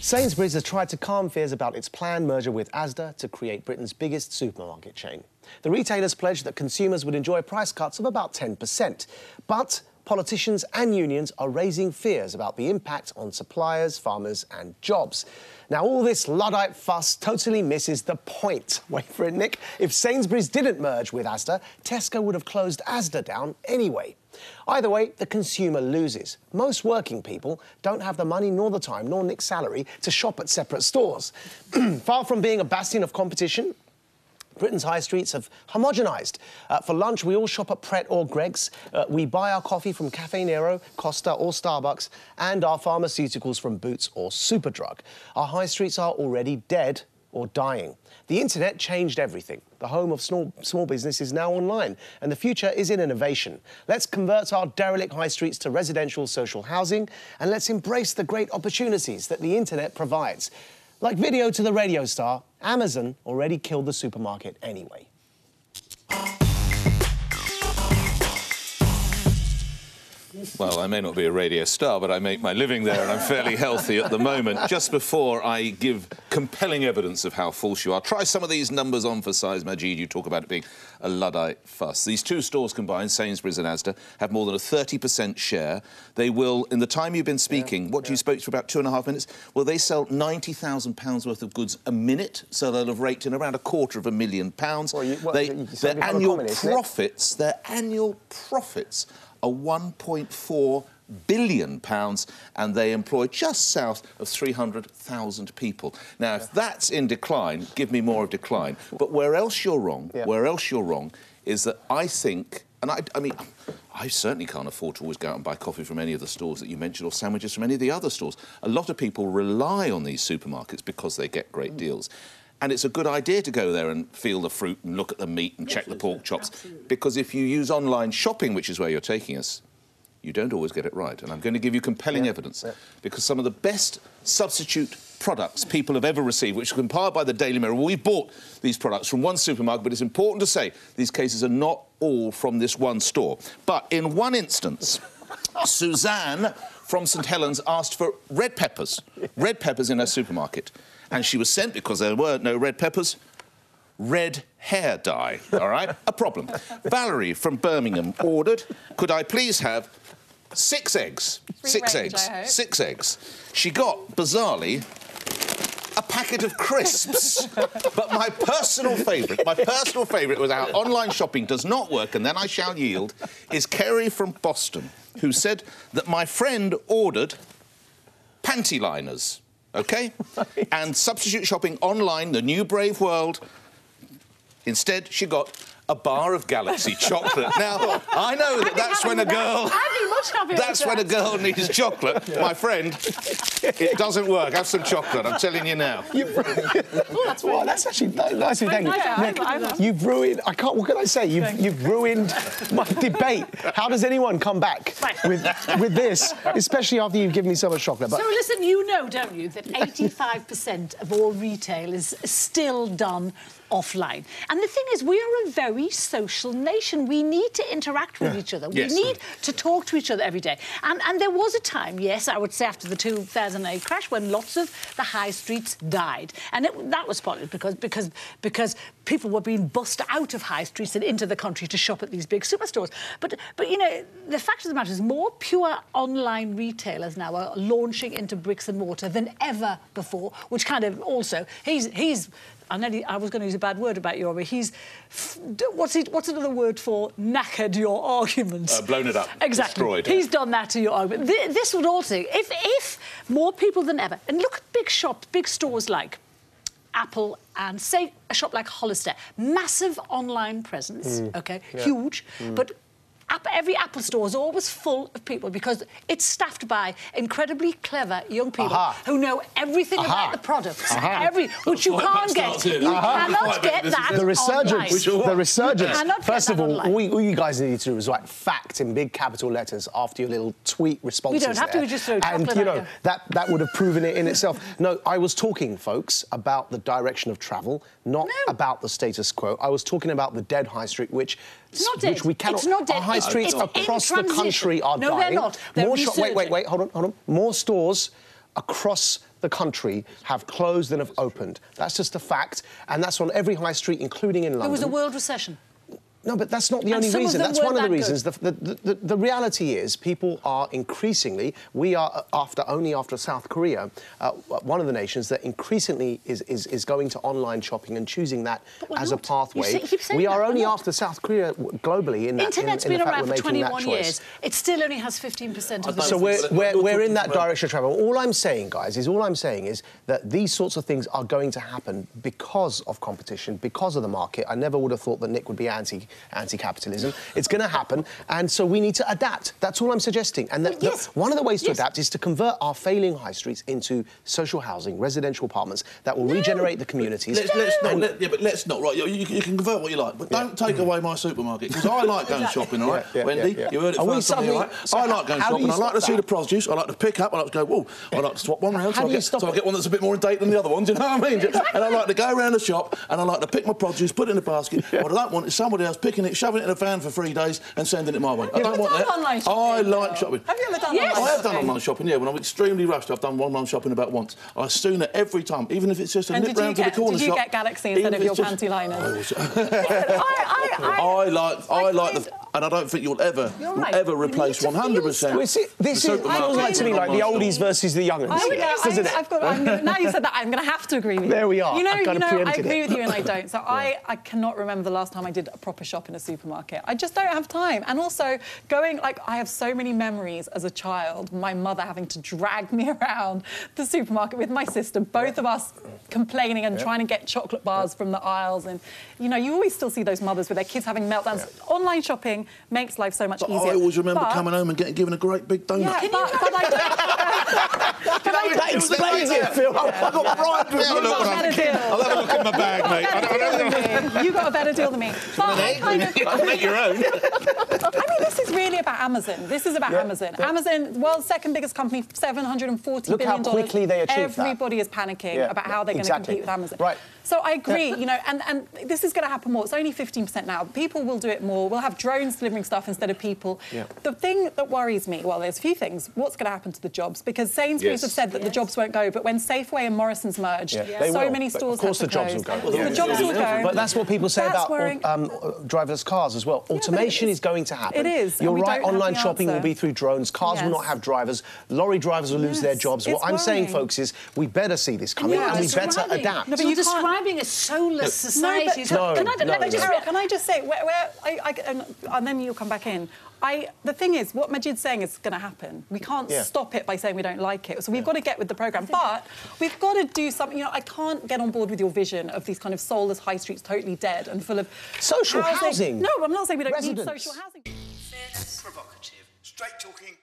Sainsbury's has tried to calm fears about its planned merger with Asda to create Britain's biggest supermarket chain. The retailers pledged that consumers would enjoy price cuts of about 10%. But politicians and unions are raising fears about the impact on suppliers, farmers and jobs. Now, all this Luddite fuss totally misses the point. Wait for it, Nick. If Sainsbury's didn't merge with Asda, Tesco would have closed Asda down anyway. Either way, the consumer loses. Most working people don't have the money nor the time nor Nick's salary to shop at separate stores. Far from being a bastion of competition, Britain's high streets have homogenised. For lunch, we all shop at Pret or Greggs. We buy our coffee from Cafe Nero, Costa or Starbucks, and our pharmaceuticals from Boots or Superdrug. Our high streets are already dead or dying. The internet changed everything. The home of small business is now online, and the future is in innovation. Let's convert our derelict high streets to residential social housing, and let's embrace the great opportunities that the internet provides. Like video to the radio star, Amazon already killed the supermarket anyway. Well, I may not be a radio star, but I make my living there and I'm fairly healthy at the moment. Just before I give compelling evidence of how false you are, try some of these numbers on for size, Maajid. You talk about it being a Luddite fuss. These two stores combined, Sainsbury's and Asda, have more than a 30% share. They will, in the time you've been speaking, you spoke for about 2.5 minutes, well, they sell £90,000 worth of goods a minute, so they'll have raked in around £250,000. Their annual profits are £1.4 billion, and they employ just south of 300,000 people. Now, if that's in decline, give me more of decline. But where else you're wrong, is that I think, and I mean, I certainly can't afford to always go out and buy coffee from any of the stores that you mentioned or sandwiches from any of the other stores. A lot of people rely on these supermarkets because they get great deals. And it's a good idea to go there and feel the fruit and look at the meat and check the pork chops. Absolutely. Because if you use online shopping, which is where you're taking us, you don't always get it right. And I'm going to give you compelling evidence. Because some of the best substitute products people have ever received, which are compiled by the Daily Mirror, we bought these products from one supermarket, but it's important to say these cases are not all from this one store. But in one instance, Suzanne from St Helens asked for red peppers in her supermarket. And she was sent, because there were no red peppers, red hair dye, all right? A problem. Valerie from Birmingham ordered, could I please have 6 eggs? Six eggs. She got, bizarrely, a packet of crisps. But my personal favourite was our online shopping does not work, and then I shall yield, is Kerry from Boston, who said that my friend ordered panty liners. OK? Right. And substitute shopping online, the new brave world. Instead, she got a bar of Galaxy chocolate. Now, I know that's when a girl... That's when a girl needs chocolate. My friend, it doesn't work. Have some chocolate, I'm telling you now. That's actually nice of you. Nick, you've ruined... what can I say? You've ruined my debate. How does anyone come back with this, especially after you've given me so much chocolate? But... So, listen, you know, don't you, that 85% of all retail is still done offline. And the thing is, we are a very social nation. We need to interact with each other. We need to talk to each other every day. And there was a time, yes, I would say after the 2008 crash, when lots of the high streets died. And that was partly because people were being bussed out of high streets and into the country to shop at these big superstores. But you know, the fact of the matter is more pure online retailers now are launching into bricks and mortar than ever before, which kind of also... I was going to use a bad word about you, but what's another word for knackered your argument? Blown it up. Exactly. Destroyed. He's done that to your argument. This would also, if more people than ever, and look at big shops, big stores like Apple and, say, a shop like Hollister, massive online presence, huge, but... Every Apple store is always full of people because it's staffed by incredibly clever young people who know everything about the products, which you can't get. You cannot get that. The resurgence. The resurgence. First of all you guys need to do is write "fact" in big capital letters after your little tweet responses. We don't have to. We just throw chocolate and you know that would have proven it in itself. No, I was talking, folks, about the direction of travel, not about the status quo. I was talking about the dead high street, which we cannot. It's not dead. Our high streets across the country are dying. No, they're not. Wait, hold on. More stores across the country have closed than have opened. That's just a fact, and that's on every high street, including in London. There was a world recession. No, but that's not the only reason. That's one of the reasons. The reality is people are increasingly, we are only after South Korea, one of the nations that increasingly is going to online shopping and choosing that as a pathway. We are only after South Korea globally in that. Internet's been around for 21 years. It still only has 15% of the So we're in that direction of travel. All I'm saying, guys, is that these sorts of things are going to happen because of competition, because of the market. I never would have thought that Nick would be anti-capitalism. It's going to happen, and so we need to adapt. That's all I'm suggesting. And one of the ways to adapt is to convert our failing high streets into social housing, residential apartments that will regenerate the communities. Let's not. Right, you can convert what you like, but don't take away my supermarket, because I like going shopping, all right? Wendy, you heard it first from me, right? I like going shopping. I like to see the produce. I like to pick up. I like to go, whoa, I like to swap one round so I get one that's a bit more in date than the other one. Do you know what I mean? And I like to go around the shop and I like to pick my produce, put it in the basket. What I don't want is somebody else picking it, shoving it in a van for 3 days and sending it my way. I don't want that. Online shopping, I like shopping. Have you ever done online shopping? I have done online shopping, yeah. When I'm extremely rushed, I've done online shopping about once. I sooner every time, even if it's just a nip round to the corner shop. Did you get Galaxy instead of your panty liners? I like the... And I don't think you'll ever replace 100%. This feels like to me like the oldies versus the youngers. Doesn't it? Now you said that, I'm going to have to agree with you. There we are. I agree with you and I don't. So I cannot remember the last time I did a proper shop in a supermarket. I just don't have time. And also, I have so many memories as a child, my mother having to drag me around the supermarket with my sister, both of us complaining and trying to get chocolate bars from the aisles. And, you always still see those mothers with their kids having meltdowns. Online shopping makes life so much easier. I always remember coming home and getting given a great big donut. Yeah, that explains it, Phil. I got bribed with I'll have a look in my bag, mate. You got a better deal than me. I'll make your own. I mean, this is really about Amazon. This is about Amazon. Amazon, world's second biggest company, $740 billion. Look how quickly they achieved that. Everybody is panicking about how they're going to compete with Amazon. Right. So I agree, and this is going to happen more. It's only 15% now. People will do it more. We'll have drones delivering stuff instead of people. Yeah. The thing that worries me, well, there's a few things. What's going to happen to the jobs? Because Sainsbury's have saed that the jobs won't go, but when Safeway and Morrison's merged, so many stores have to close. Of course the jobs will go. The jobs will go. But that's what people say about driverless cars as well. Automation is going to happen. It is. You're right, online shopping will be through drones. Cars will not have drivers. Lorry drivers will lose their jobs. What I'm saying, folks, is we better see this coming and we better adapt. No, but you're describing a soulless society. Can I just say, and then you'll come back in. The thing is, what Maajid's saying is going to happen. We can't stop it by saying we don't like it. So we've got to get with the programme. But we've got to do something. I can't get on board with your vision of these kind of soulless high streets totally dead and full of... Social housing. No, I'm not saying we don't need social housing. Provocative, straight talking.